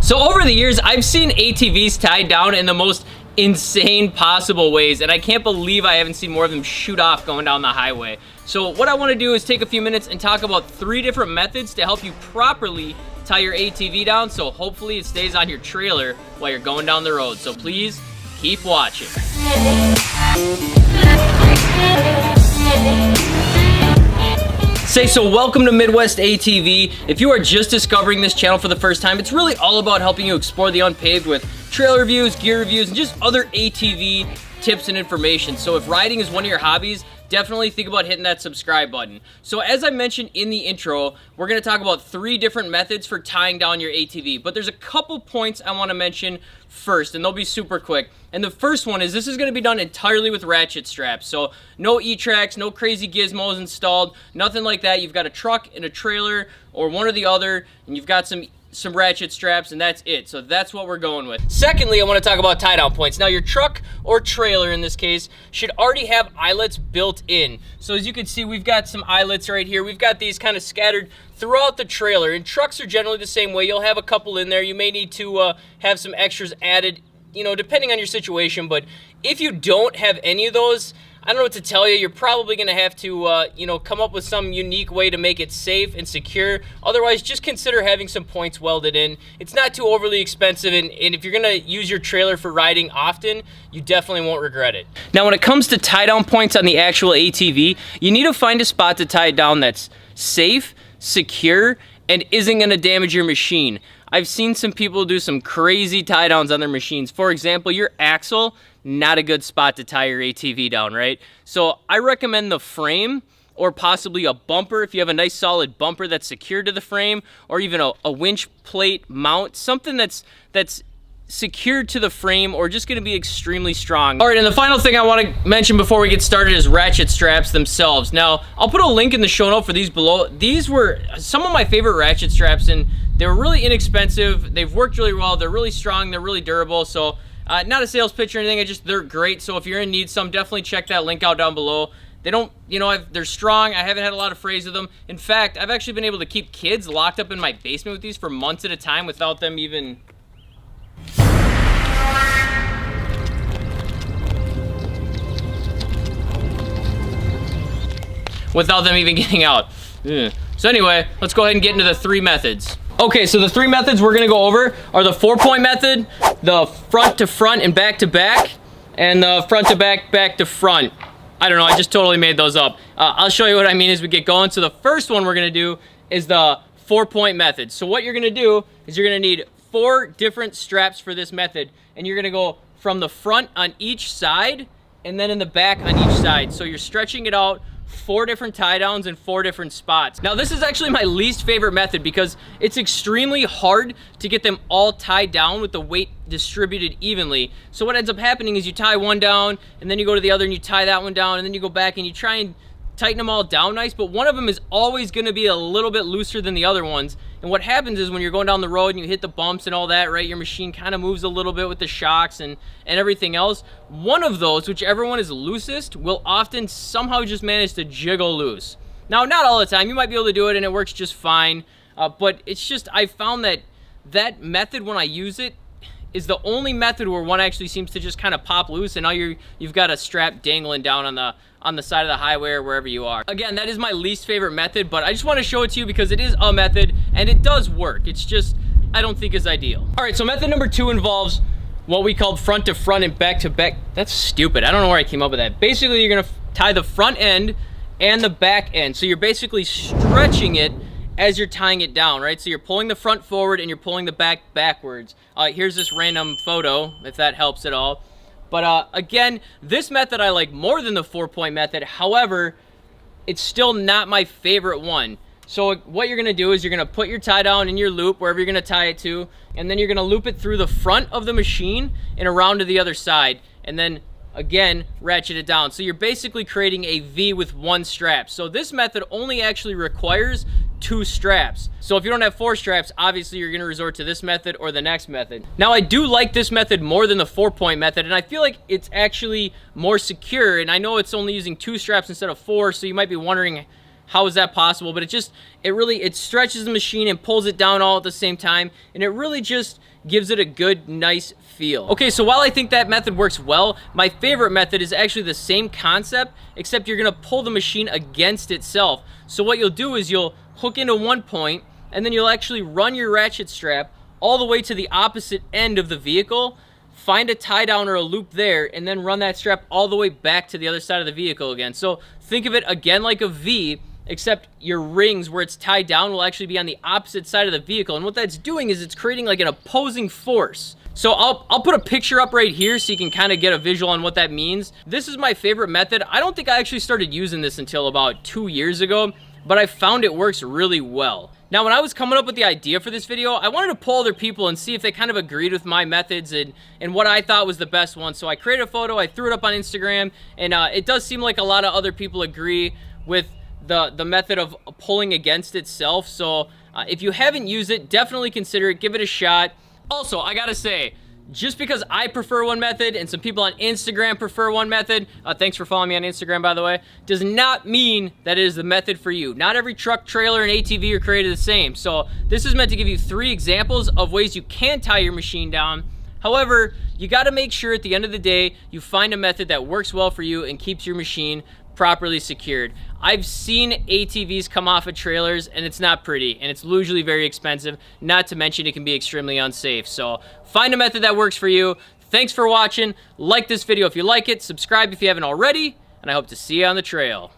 So over the years, I've seen ATVs tied down in the most insane possible ways, and I can't believe I haven't seen more of them shoot off going down the highway. So what I want to do is take a few minutes and talk about 3 different methods to help you properly tie your ATV down, so hopefully it stays on your trailer while you're going down the road. So please keep watching. So welcome to Midwest ATV. If you are just discovering this channel for the first time, it's really all about helping you explore the unpaved with trailer reviews, gear reviews, and just other ATV tips and information. So if riding is one of your hobbies, definitely think about hitting that subscribe button. So as I mentioned in the intro, we're going to talk about 3 different methods for tying down your ATV, but there's a couple points I want to mention first, and they'll be super quick. And the first one is this is going to be done entirely with ratchet straps. So no E-tracks, no crazy gizmos installed, nothing like that. You've got a truck and a trailer or one or the other, and you've got some ratchet straps, and that's it. So that's what we're going with. Secondly, I want to talk about tie down points. Now your truck or trailer in this case should already have eyelets built in. So as you can see, we've got some eyelets right here. We've got these kind of scattered throughout the trailer, and trucks are generally the same way. You'll have a couple in there. You may need to have some extras added, you know, depending on your situation. But if you don't have any of those, I don't know what to tell you. You're probably going to have to, you know, come up with some unique way to make it safe and secure. Otherwise, just consider having some points welded in. It's not too overly expensive, and if you're going to use your trailer for riding often, you definitely won't regret it. Now, when it comes to tie down points on the actual ATV, you need to find a spot to tie it down that's safe, secure, and isn't going to damage your machine. I've seen some people do some crazy tie downs on their machines. For example, your axle, not a good spot to tie your ATV down, right? So I recommend the frame, or possibly a bumper if you have a nice solid bumper that's secured to the frame, or even a winch plate mount, something that's secured to the frame or just going to be extremely strong. All right, and the final thing I want to mention before we get started is ratchet straps themselves. Now, I'll put a link in the show note for these below. These were some of my favorite ratchet straps, and they were really inexpensive. They've worked really well. They're really strong. They're really durable. So not a sales pitch or anything. They're great. So if you're in need some, definitely check that link out down below. They don't, you know, they're strong. I haven't had a lot of frays with them. In fact, I've actually been able to keep kids locked up in my basement with these for months at a time without them even getting out. Ugh. So anyway, let's go ahead and get into the 3 methods. Okay, so the 3 methods we're gonna go over are the 4-point method, the front to front and back to back, and the front to back, back to front. I don't know, I just totally made those up. I'll show you what I mean as we get going. So the first one we're gonna do is the 4-point method. So what you're gonna do is you're gonna need 4 different straps for this method, and you're gonna go from the front on each side and then in the back on each side. So you're stretching it out 4 different tie downs in 4 different spots. Now this is actually my least favorite method because it's extremely hard to get them all tied down with the weight distributed evenly. So what ends up happening is you tie one down and then you go to the other and you tie that one down and then you go back and you try and tighten them all down nice, but one of them is always going to be a little bit looser than the other ones. And what happens is when you're going down the road and you hit the bumps and all that, right, your machine kind of moves a little bit with the shocks and everything else. One of those, whichever one is loosest, will often somehow just manage to jiggle loose. Now, not all the time. You might be able to do it and it works just fine, but it's just, I found that method when I use it is the only method where one actually seems to just kind of pop loose, and now you've got a strap dangling down on the side of the highway or wherever you are. Again, that is my least favorite method, but I just want to show it to you because it is a method and it does work. It's just, I don't think is ideal. All right, so method number 2 involves what we called front to front and back to back. That's stupid. I don't know where I came up with that. Basically, you're gonna tie the front end and the back end. So you're basically stretching it as you're tying it down, right? So you're pulling the front forward and you're pulling the back backwards. Here's this random photo, if that helps at all. But again, this method I like more than the 4-point method. However, it's still not my favorite one. So what you're gonna do is you're gonna put your tie down in your loop, wherever you're gonna tie it to, and then you're gonna loop it through the front of the machine and around to the other side. And then again, ratchet it down. So you're basically creating a V with 1 strap. So this method only actually requires 2 straps. So if you don't have 4 straps, obviously you're gonna resort to this method or the next method. Now I do like this method more than the 4-point method, and I feel like it's actually more secure, and I know it's only using 2 straps instead of 4, so you might be wondering how is that possible, but it stretches the machine and pulls it down all at the same time, and it really just gives it a good, nice feel. Okay, so while I think that method works well, my favorite method is actually the same concept, except you're gonna pull the machine against itself. So what you'll do is you'll hook into one point, and then you'll actually run your ratchet strap all the way to the opposite end of the vehicle, find a tie down or a loop there, and then run that strap all the way back to the other side of the vehicle again. So think of it again like a V, except your rings where it's tied down will actually be on the opposite side of the vehicle. And what that's doing is it's creating like an opposing force. So I'll put a picture up right here so you can kind of get a visual on what that means. This is my favorite method. I don't think I actually started using this until about 2 years ago, but I found it works really well. Now, when I was coming up with the idea for this video, I wanted to poll other people and see if they kind of agreed with my methods and what I thought was the best one. So I created a photo, I threw it up on Instagram, and it does seem like a lot of other people agree with the method of pulling against itself. So if you haven't used it, definitely consider it, give it a shot. Also, I gotta say, just because I prefer one method and some people on Instagram prefer one method, thanks for following me on Instagram, by the way, does not mean that it is the method for you. Not every truck, trailer, and ATV are created the same. So this is meant to give you 3 examples of ways you can tie your machine down. However, you gotta make sure at the end of the day, you find a method that works well for you and keeps your machine properly secured. I've seen ATVs come off of trailers and it's not pretty, and it's usually very expensive, not to mention it can be extremely unsafe. So find a method that works for you. Thanks for watching. Like this video if you like it, subscribe if you haven't already, and I hope to see you on the trail.